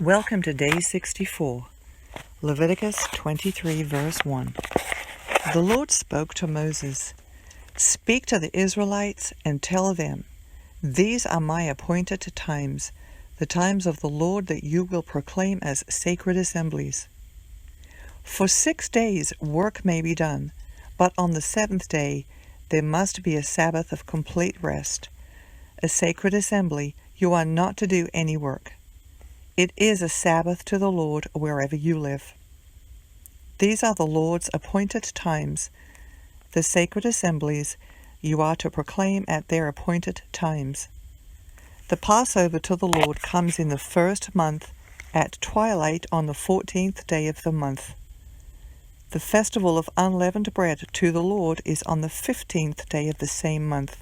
Welcome to Day 64, Leviticus 23, verse 1. The Lord spoke to Moses, "Speak to the Israelites and tell them, these are my appointed times, the times of the Lord that you will proclaim as sacred assemblies. For 6 days work may be done, but on the seventh day there must be a Sabbath of complete rest. A sacred assembly, you are not to do any work. It is a Sabbath to the Lord wherever you live. These are the Lord's appointed times, the sacred assemblies you are to proclaim at their appointed times. The Passover to the Lord comes in the first month at twilight on the 14th day of the month. The festival of unleavened bread to the Lord is on the 15th day of the same month.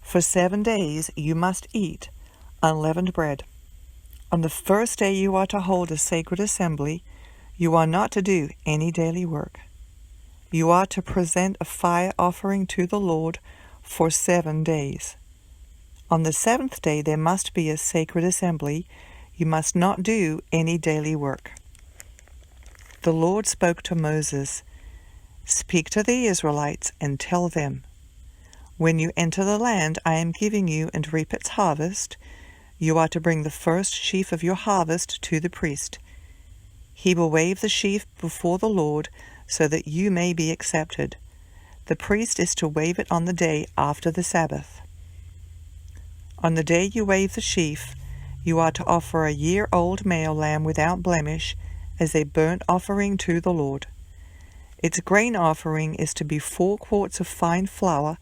For 7 days you must eat unleavened bread. On the first day you are to hold a sacred assembly. You are not to do any daily work. You are to present a fire offering to the Lord for 7 days. On the seventh day there must be a sacred assembly. You must not do any daily work. The Lord spoke to Moses, "Speak to the Israelites and tell them, when you enter the land I am giving you and reap its harvest, you are to bring the first sheaf of your harvest to the priest. He will wave the sheaf before the Lord so that you may be accepted. The priest is to wave it on the day after the Sabbath. On the day you wave the sheaf, you are to offer a year-old male lamb without blemish as a burnt offering to the Lord. Its grain offering is to be 4 quarts of fine flour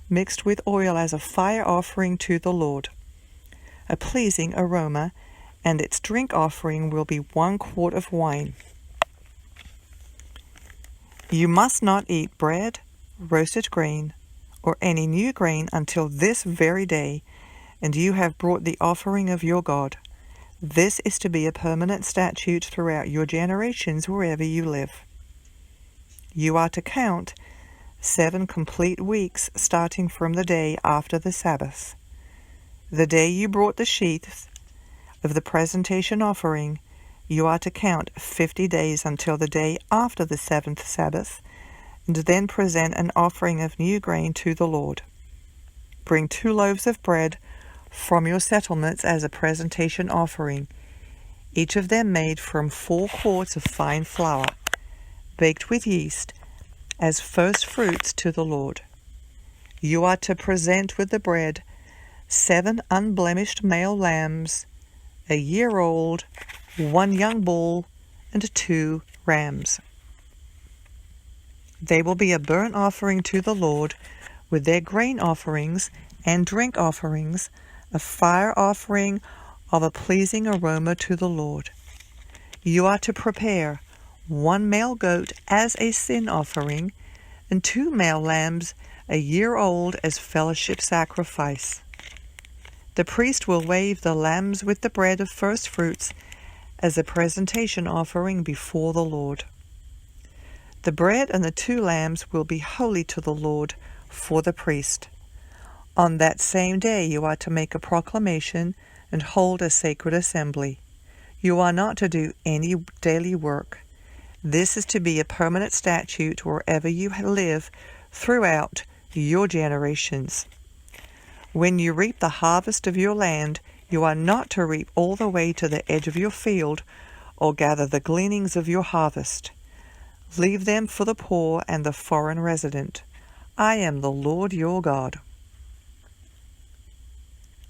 mixed with oil as a fire offering to the Lord, a pleasing aroma, and its drink offering will be 1 quart of wine. You must not eat bread, roasted grain, or any new grain until this very day, and you have brought the offering of your God. This is to be a permanent statute throughout your generations wherever you live. You are to count 7 complete weeks starting from the day after the Sabbath. The day you brought the sheaf of the presentation offering, you are to count 50 days until the day after the 7th Sabbath, and then present an offering of new grain to the Lord. Bring 2 loaves of bread from your settlements as a presentation offering, each of them made from 4 quarts of fine flour, baked with yeast, as first fruits to the Lord. You are to present with the bread 7 unblemished male lambs, a year old, 1 young bull, and 2 rams. They will be a burnt offering to the Lord with their grain offerings and drink offerings, a fire offering of a pleasing aroma to the Lord. You are to prepare 1 male goat as a sin offering and 2 male lambs a year old as fellowship sacrifice. The priest will wave the lambs with the bread of first fruits as a presentation offering before the Lord. The bread and the 2 lambs will be holy to the Lord for the priest. On that same day you are to make a proclamation and hold a sacred assembly. You are not to do any daily work. This is to be a permanent statute wherever you live throughout your generations. When you reap the harvest of your land, you are not to reap all the way to the edge of your field or gather the gleanings of your harvest. Leave them for the poor and the foreign resident. I am the Lord your God."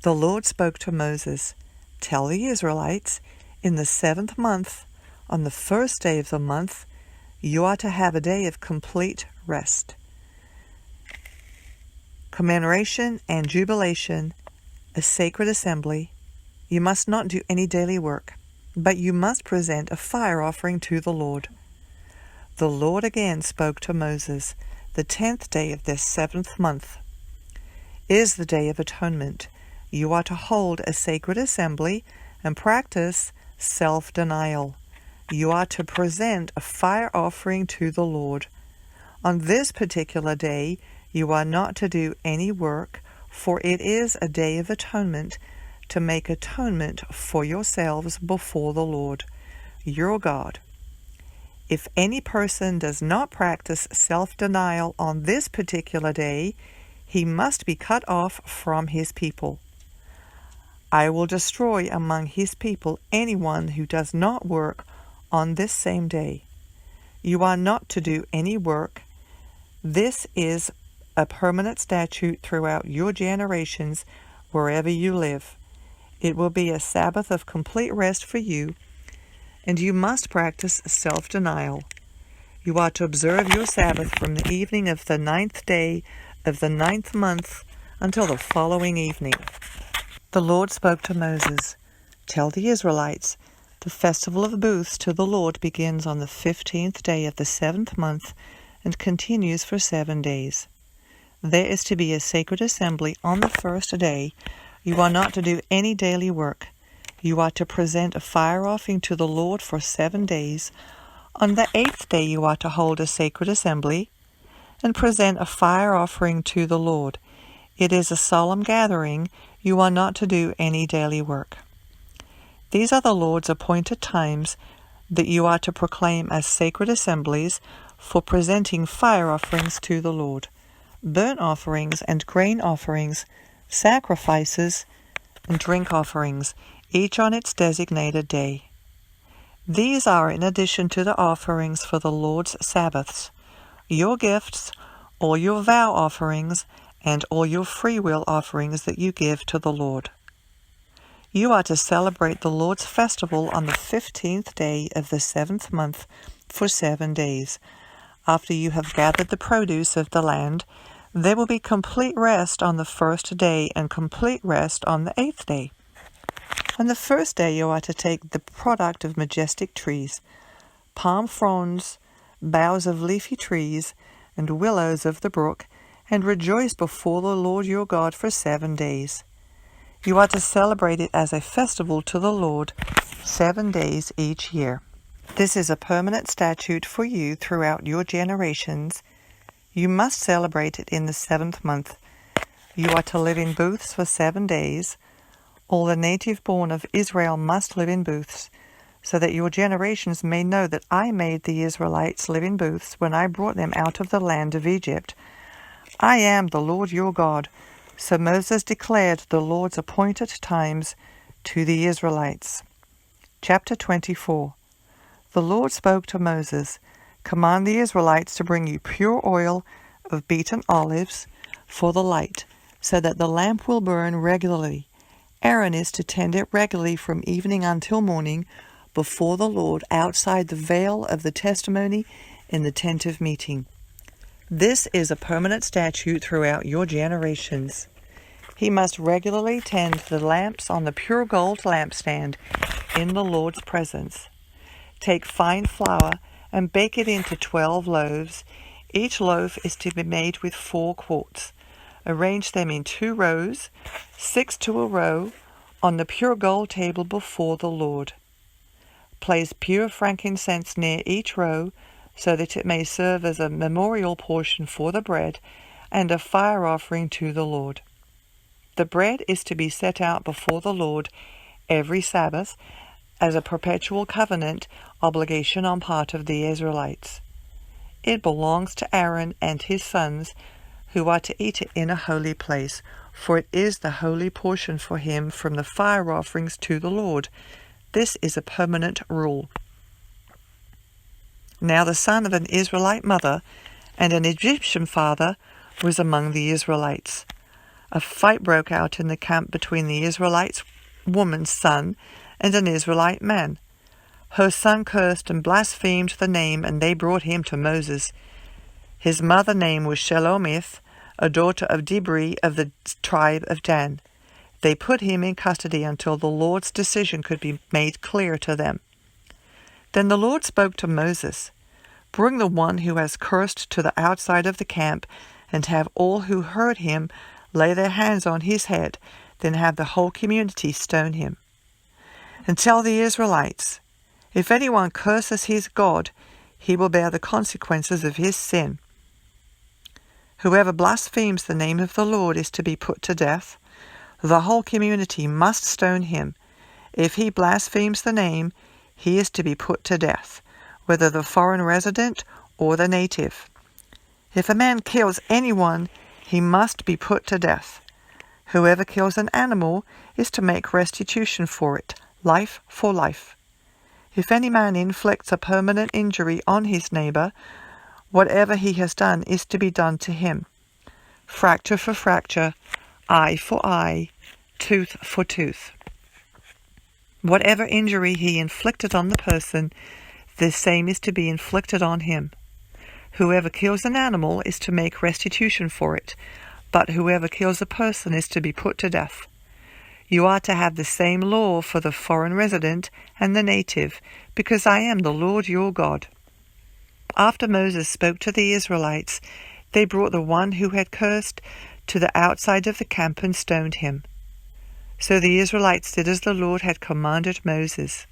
The Lord spoke to Moses, "Tell the Israelites, in the 7th month, on the first day of the month, you are to have a day of complete rest, commemoration and jubilation, a sacred assembly. You must not do any daily work, but you must present a fire offering to the Lord." The Lord again spoke to Moses, "The 10th day of this 7th month is the Day of Atonement. You are to hold a sacred assembly and practice self-denial. You are to present a fire offering to the Lord. On this particular day, you are not to do any work, for it is a day of atonement to make atonement for yourselves before the Lord, your God. If any person does not practice self-denial on this particular day, he must be cut off from his people. I will destroy among his people anyone who does not work on this same day. You are not to do any work. This is a permanent statute throughout your generations, wherever you live. It will be a Sabbath of complete rest for you, and you must practice self-denial. You are to observe your Sabbath from the evening of the 9th day of the 9th month until the following evening. The Lord spoke to Moses, "Tell the Israelites, the festival of booths to the Lord begins on the 15th day of the 7th month and continues for 7 days. There is to be a sacred assembly on the first day. You are not to do any daily work. You are to present a fire offering to the Lord for 7 days. On the 8th day you are to hold a sacred assembly and present a fire offering to the Lord. It is a solemn gathering. You are not to do any daily work. These are the Lord's appointed times that you are to proclaim as sacred assemblies for presenting fire offerings to the Lord, burnt offerings and grain offerings, sacrifices and drink offerings, each on its designated day. These are in addition to the offerings for the Lord's Sabbaths, your gifts, all your vow offerings, and all your freewill offerings that you give to the Lord. You are to celebrate the Lord's festival on the 15th day of the 7th month for 7 days. After you have gathered the produce of the land, there will be complete rest on the first day and complete rest on the 8th day. On the first day you are to take the product of majestic trees, palm fronds, boughs of leafy trees, and willows of the brook, and rejoice before the Lord your God for 7 days. You are to celebrate it as a festival to the Lord 7 days each year. This is a permanent statute for you throughout your generations. You must celebrate it in the 7th month. You are to live in booths for 7 days. All the native born of Israel must live in booths, so that your generations may know that I made the Israelites live in booths when I brought them out of the land of Egypt. I am the Lord your God." So Moses declared the Lord's appointed times to the Israelites. Chapter 24. The Lord spoke to Moses, "Command the Israelites to bring you pure oil of beaten olives for the light, so that the lamp will burn regularly. Aaron is to tend it regularly from evening until morning before the Lord outside the veil of the testimony in the tent of meeting. This is a permanent statute throughout your generations. He must regularly tend the lamps on the pure gold lampstand in the Lord's presence. Take fine flour and bake it into 12 loaves. Each loaf is to be made with 4 quarts. Arrange them in 2 rows, 6 to a row, on the pure gold table before the Lord. Place pure frankincense near each row, so that it may serve as a memorial portion for the bread and a fire offering to the Lord. The bread is to be set out before the Lord every Sabbath as a perpetual covenant obligation on part of the Israelites. It belongs to Aaron and his sons, who are to eat it in a holy place, for it is the holy portion for him from the fire offerings to the Lord. This is a permanent rule. Now the son of an Israelite mother and an Egyptian father was among the Israelites. A fight broke out in the camp between the Israelite woman's son and an Israelite man. Her son cursed and blasphemed the name, and they brought him to Moses. His mother's name was Shelomith, a daughter of Dibri of the tribe of Dan. They put him in custody until the Lord's decision could be made clear to them. Then the Lord spoke to Moses, "Bring the one who has cursed to the outside of the camp, and have all who heard him lay their hands on his head, then have the whole community stone him. And tell the Israelites, if anyone curses his God, he will bear the consequences of his sin. Whoever blasphemes the name of the Lord is to be put to death. The whole community must stone him. If he blasphemes the name, he is to be put to death, whether the foreign resident or the native. If a man kills anyone, he must be put to death. Whoever kills an animal is to make restitution for it, life for life. If any man inflicts a permanent injury on his neighbor, whatever he has done is to be done to him. Fracture for fracture, eye for eye, tooth for tooth. Whatever injury he inflicted on the person, the same is to be inflicted on him. Whoever kills an animal is to make restitution for it, but whoever kills a person is to be put to death. You are to have the same law for the foreign resident and the native, because I am the Lord your God. After Moses spoke to the Israelites, they brought the one who had cursed to the outside of the camp and stoned him. So the Israelites did as the Lord had commanded Moses.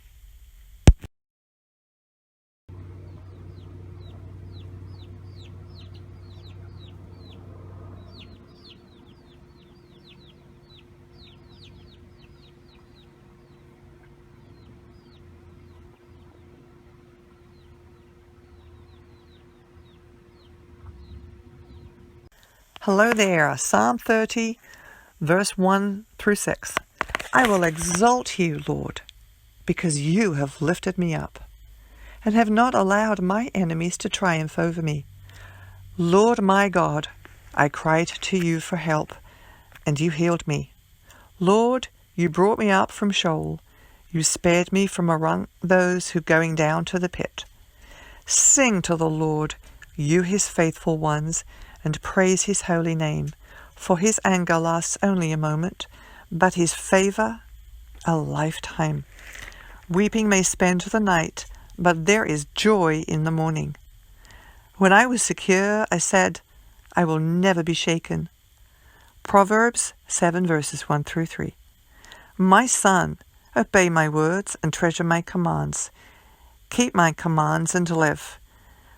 Hello there, Psalm 30, verse 1 through 6. I will exalt you, Lord, because you have lifted me up, and have not allowed my enemies to triumph over me. Lord my God, I cried to you for help, and you healed me. Lord, you brought me up from Sheol. You spared me from among those who going down to the pit. Sing to the Lord, you his faithful ones, and praise his holy name. For his anger lasts only a moment, but his favor a lifetime. Weeping may spend the night, but there is joy in the morning. When I was secure, I said, I will never be shaken. Proverbs 7 verses 1 through 3. My son, obey my words and treasure my commands. Keep my commands and live.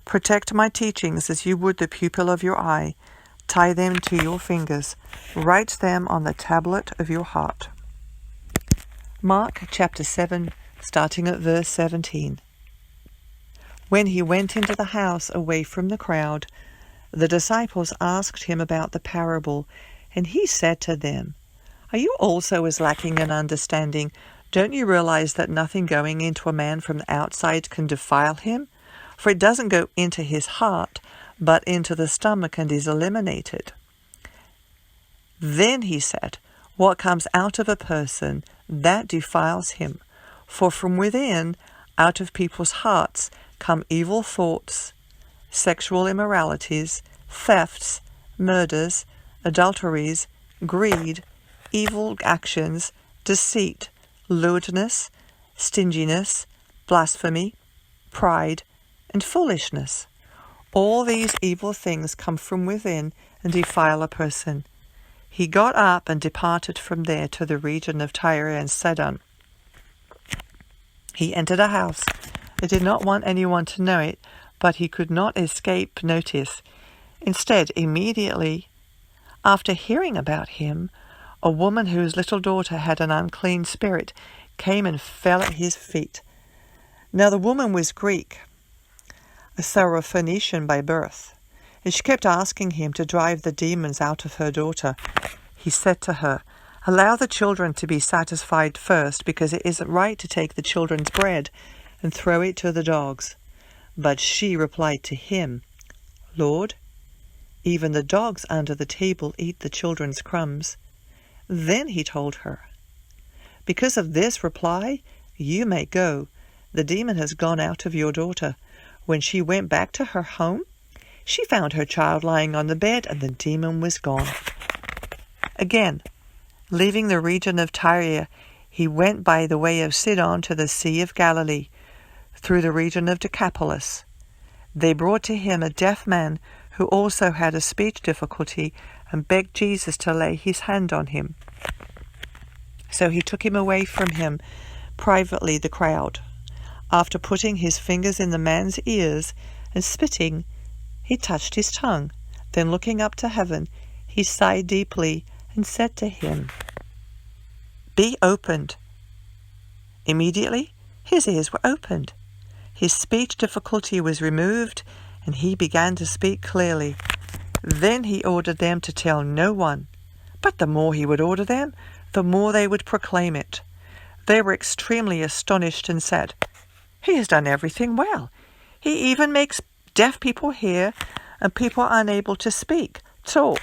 Protect my teachings as you would the pupil of your eye. Tie them to your fingers. Write them on the tablet of your heart. Mark chapter 7, starting at verse 17. When he went into the house away from the crowd, the disciples asked him about the parable, and he said to them, Are you also as lacking in understanding? Don't you realize that nothing going into a man from the outside can defile him? For it doesn't go into his heart, but into the stomach and is eliminated. Then he said, What comes out of a person, that defiles him. For from within, out of people's hearts, come evil thoughts, sexual immoralities, thefts, murders, adulteries, greed, evil actions, deceit, lewdness, stinginess, blasphemy, pride, and foolishness. All these evil things come from within and defile a person. He got up and departed from there to the region of Tyre and Sidon. He entered a house. He did not want anyone to know it, but he could not escape notice. Instead, immediately after hearing about him, a woman whose little daughter had an unclean spirit came and fell at his feet. Now the woman was Greek, a Syrophoenician by birth, and she kept asking him to drive the demons out of her daughter. He said to her, Allow the children to be satisfied first, because it isn't right to take the children's bread and throw it to the dogs. But she replied to him, Lord, even the dogs under the table eat the children's crumbs. Then he told her, Because of this reply, you may go. The demon has gone out of your daughter. When she went back to her home, she found her child lying on the bed, and the demon was gone. Again, leaving the region of Tyre, he went by the way of Sidon to the Sea of Galilee, through the region of Decapolis. They brought to him a deaf man who also had a speech difficulty, and begged Jesus to lay his hand on him. So he took him away from him privately, the crowd. After putting his fingers in the man's ears and spitting, he touched his tongue. Then looking up to heaven, he sighed deeply and said to him, "Be opened." Immediately, his ears were opened. His speech difficulty was removed, and he began to speak clearly. Then he ordered them to tell no one. But the more he would order them, the more they would proclaim it. They were extremely astonished and said, "He has done everything well. He even makes deaf people hear and people unable to speak talk."